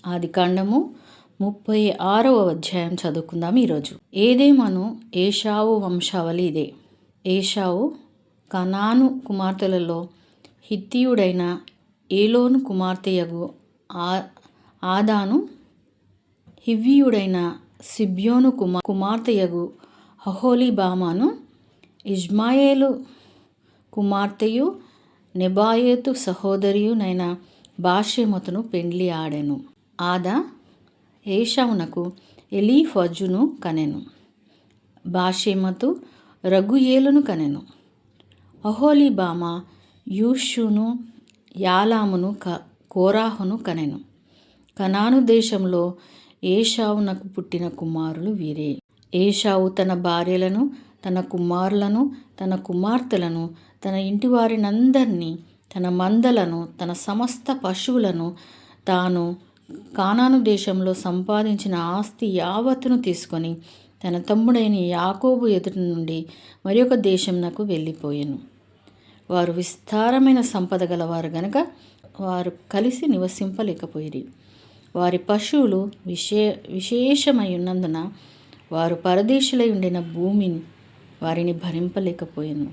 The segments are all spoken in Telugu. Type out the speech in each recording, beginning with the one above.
ఆదికాండము 36వ అధ్యాయం చదువుకుందాం ఈరోజు. ఏదేమను ఏశావు వంశావళి ఇదే. ఏశావు కనాను కుమార్తెలలో హిత్తీయుడైన ఏలోను కుమార్తెయగు ఆదాను, హివ్వీయుడైన సిబ్యోను కుమార్తెయగు అహోలీబామాను, ఇష్మాయేలు కుమార్తెయు నెబాయోతు సహోదరియునైన బాషెమతును పెండ్లి ఆడెను. ఆదా ఏశావునకు ఎలీఫజును కనెను. బాషెమతు రగుయేలును కనెను. అహోలీబామ యూషును, యాలామును, కోరాహును కనెను. కనాను దేశంలో ఏశావునకు పుట్టిన కుమారులు వీరే. ఏశావు తన భార్యలను, తన కుమారులను, తన కుమార్తెలను, తన ఇంటివారినందరినీ, తన మందలను, తన సమస్త పశువులను, తాను కానాను దేశంలో సంపాదించిన ఆస్తి యావత్తును తీసుకొని తన తమ్ముడైన యాకోబు ఎదుటి నుండి మరి ఒక దేశంనకు వెళ్ళిపోయెను. వారు విస్తారమైన సంపద గలవారు గనుక వారు కలిసి నివసింపలేకపోయిరి. వారి పశువులు విశేషమై ఉన్నందున వారు పరదేశులై ఉండిన భూమిని వారిని భరింపలేకపోయెను.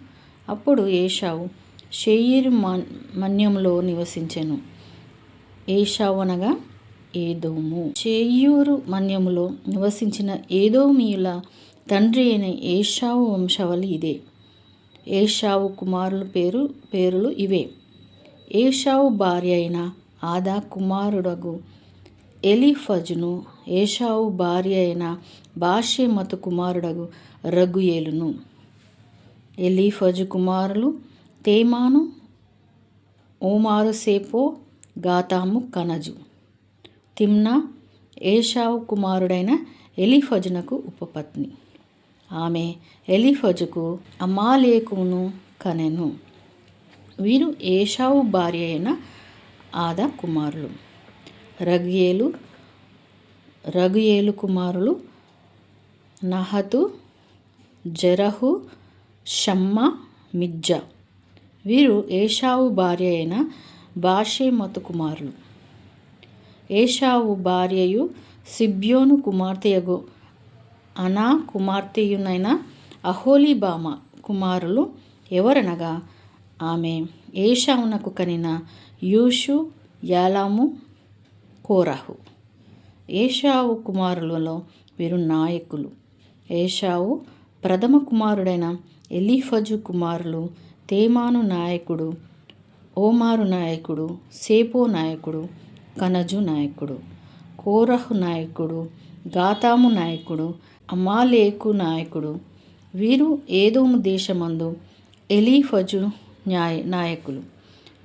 అప్పుడు ఏశావు శేయీరు మన్యంలో నివసించెను. ఏశావు అనగా ఏదోము. శేయీరు మన్యములో నివసించిన ఏదోమీయుల తండ్రి అయిన ఏశావు వంశావళి ఇదే. ఏశావు కుమారుల పేరులు ఇవే. ఏశావు భార్య అయిన ఆదా కుమారుడగు ఎలీఫజును, ఏశావు భార్య అయిన బాషెమతు కుమారుడగు రగుయేలును. ఎలీఫజు కుమారులు తేమాను, ఓమారు, సేపో, గాతాము, కనజు. తిమ్నా ఏశావు కుమారుడైన ఎలీఫజునకు ఉపపత్ని. ఆమె ఎలీఫజుకు అమాలేకును కనెను. వీరు ఏశావు భార్య అయిన ఆదా కుమారులు. రగుయేలు కుమారులు నహతు, జెరహు, షమ్మా, మిజ్జా. వీరు ఏశావు భార్య అయిన బాషెమతు కుమారులు. ఏశావు భార్యయు సిబ్యోను కుమార్తెయగు అనా కుమార్తెయునైన అహోలీబామ కుమారులు ఎవరనగా ఆమె ఏశావునకు కనిన యూషు, యాలాము, కోరాహు. ఏశావు కుమారులలో వీరు నాయకులు. ఏశావు ప్రథమ కుమారుడైన ఎలీఫజు కుమారులు తేమాను నాయకుడు, ఓమారు నాయకుడు, సేపో నాయకుడు, కనజు నాయకుడు, కోరహు నాయకుడు, గాతాము నాయకుడు, అమాలేకు నాయకుడు. వీరు ఏదోము దేశమందు ఎలీఫజు నాయకులు.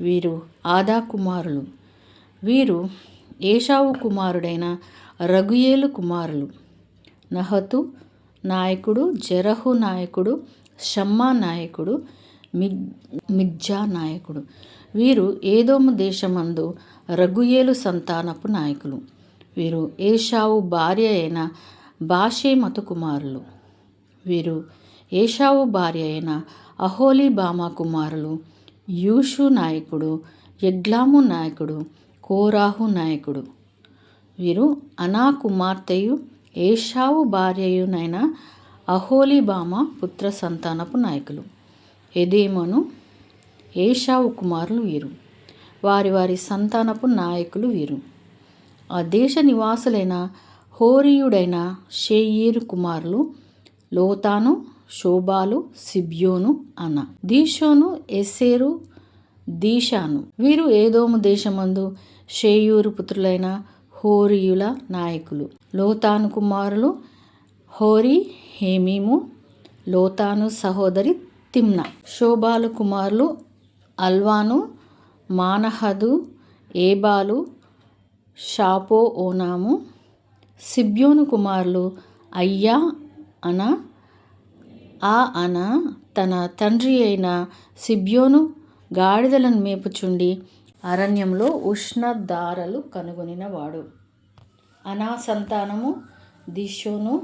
వీరు ఆదా కుమారులు. వీరు ఏశావు కుమారుడైన రగుయేలు కుమారులు. నహతు నాయకుడు, జెరహు నాయకుడు, షమ్మా నాయకుడు, మిజ్జా నాయకుడు. వీరు ఏదోము దేశమందు రగుయేలు సంతానపు నాయకులు. వీరు ఏశావు భార్య అయిన బాషెమతు కుమారులు. వీరు ఏశావు భార్య అయిన అహోలీబామ కుమారులు. యూషు నాయకుడు, యగ్లాము నాయకుడు, కోరాహు నాయకుడు. వీరు అనా కుమార్తెయు ఏశావు భార్యయునైన అహోలీబామ పుత్ర సంతానపు నాయకులు. ఎదేమను ఏశావు కుమారులు వీరు. వారి వారి సంతానపు నాయకులు వీరు. ఆ దేశ నివాసులైన హోరీయుడైన శేయీరు కుమారులు లోతాను, శోబాలు, సిబ్యోను, అనా. దీషోను, ఎసేరు, దీషాను. వీరు ఏదోము దేశమందు శేయూరు పుత్రులైన హోరీయుల నాయకులు. లోతాను కుమారులు హోరీ, హేమీము. లోతాను సహోదరి తిమ్నా. శోబాలు కుమారులు అల్వాను, మానహదు, ఏబాలు, షాపో, ఓనాము. సిబ్యోను కుమారులు అయ్యా, అనా. అనా తన తండ్రి అయిన సిబ్యోను గాడిదలను మేపుచుండి అరణ్యంలో ఉష్ణధారలు కనుగొనినవాడు. అనా సంతానము దిషోను.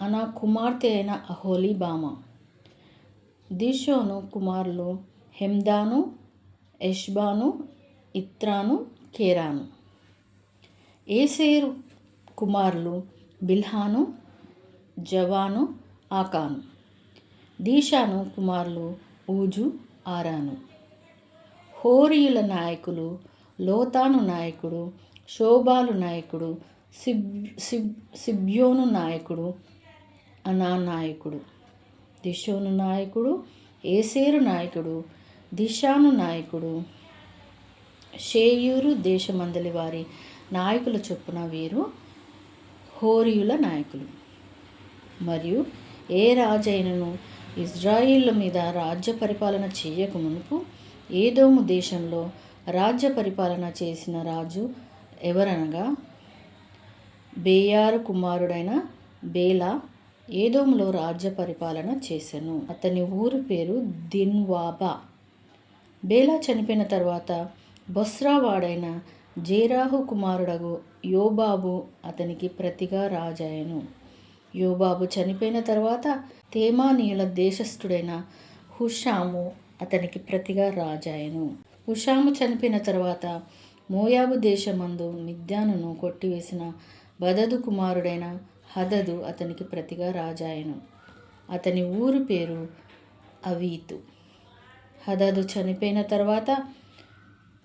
అనా కుమార్తె అయిన అహోలీబామ. దిషోను కుమారులు హెమ్దాను, ఎష్బాను, ఇత్రాను, కేరాను. ఏసేరు కుమారులు బిల్హాను, జవాను, ఆకాను. దీషాను కుమారులు ఊజు, ఆరాను. హోరీయుల నాయకులు లోతాను నాయకుడు, శోబాలు నాయకుడు, సిబ్యోను నాయకుడు, అనా నాయకుడు. దిషోను నాయకుడు, ఏసేరు నాయకుడు, దిషాను నాయకుడు. షేయూరు దేశమందలి వారి నాయకుల చొప్పున వీరు హోరీయుల నాయకులు. మరియు ఏ రాజైనను ఇజ్రాయిల్ మీద రాజ్య పరిపాలన చేయక మునుపు ఏదోము దేశంలో రాజ్య పరిపాలన చేసిన రాజు ఎవరనగా బేయారు కుమారుడైన బేలా ఏదోములో రాజ్య పరిపాలన చేసెను. అతని ఊరి పేరు దిన్వాబా. బేలా చనిపోయిన తర్వాత బొస్రా వాడైన జేరాహు కుమారుడగు యోబాబు అతనికి ప్రతిగా రాజాయెను. యోబాబు చనిపోయిన తర్వాత తేమానీయుల దేశస్థుడైన హుషాము అతనికి ప్రతిగా రాజాయెను. హుషాము చనిపోయిన తర్వాత మోయాబు దేశమందు మిద్యానును కొట్టివేసిన బదదు కుమారుడైన హదదు అతనికి ప్రతిగా రాజాయెను. అతని ఊరి పేరు అవీతు. హదదు చనిపోయిన తర్వాత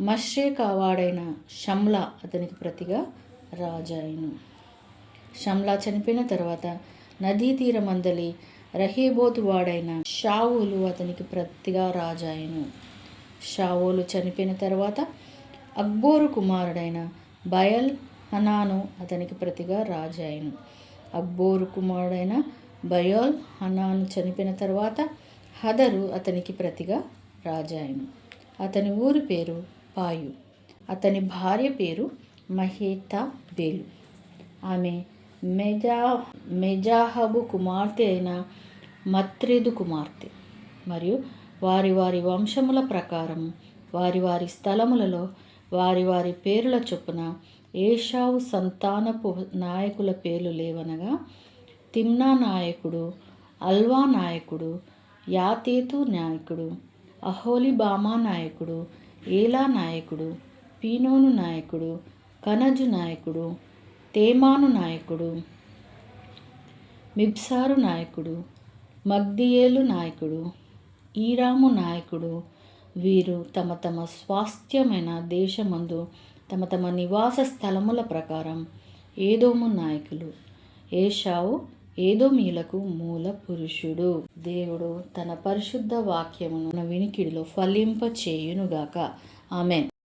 మశ్రేకా వాడైన షమ్లా అతనికి ప్రతిగా రాజాయెను. షమ్లా చనిపోయిన తర్వాత నదీ తీరమందలి రహేబోతు వాడైన షావులు అతనికి ప్రతిగా రాజాయెను. షావులు చనిపోయిన తర్వాత అక్బోరు కుమారుడైన బయల్ హనాను అతనికి ప్రతిగా రాజాయెను. అక్బోరు కుమారుడైన బయోల్ హనాను చనిపోయిన తర్వాత హదరు అతనికి ప్రతిగా రాజాయెను. అతని ఊరి పేరు పాయు. అతని భార్య పేరు మహేతాబేలు. ఆమె మెజాహబు కుమార్తె అయిన మత్రెదు కుమార్తె. మరియు వారి వారి వంశముల ప్రకారం వారి వారి స్థలములలో వారి వారి పేరుల చొప్పున ఏషావు సంతానపు నాయకుల పేర్లు లేవనగా తిమ్నా నాయకుడు, అల్వా నాయకుడు, యాతేతు నాయకుడు, అహోలిబామా నాయకుడు, ఏలా నాయకుడు, పీనోను నాయకుడు, కనజు నాయకుడు, తేమాను నాయకుడు, మిబ్సారు నాయకుడు, మగ్దియేలు నాయకుడు, ఈరాము నాయకుడు. వీరు తమ తమ స్వాస్థ్యమైన దేశమందు తమ తమ నివాస స్థలముల ప్రకారం ఏదోము నాయకులు. ఏషావు ఏదోమీయులకు మూల పురుషుడు. దేవుడు తన పరిశుద్ధ వాక్యమును వినికిడిలో ఫలింపచేయునుగాక. ఆమేన్.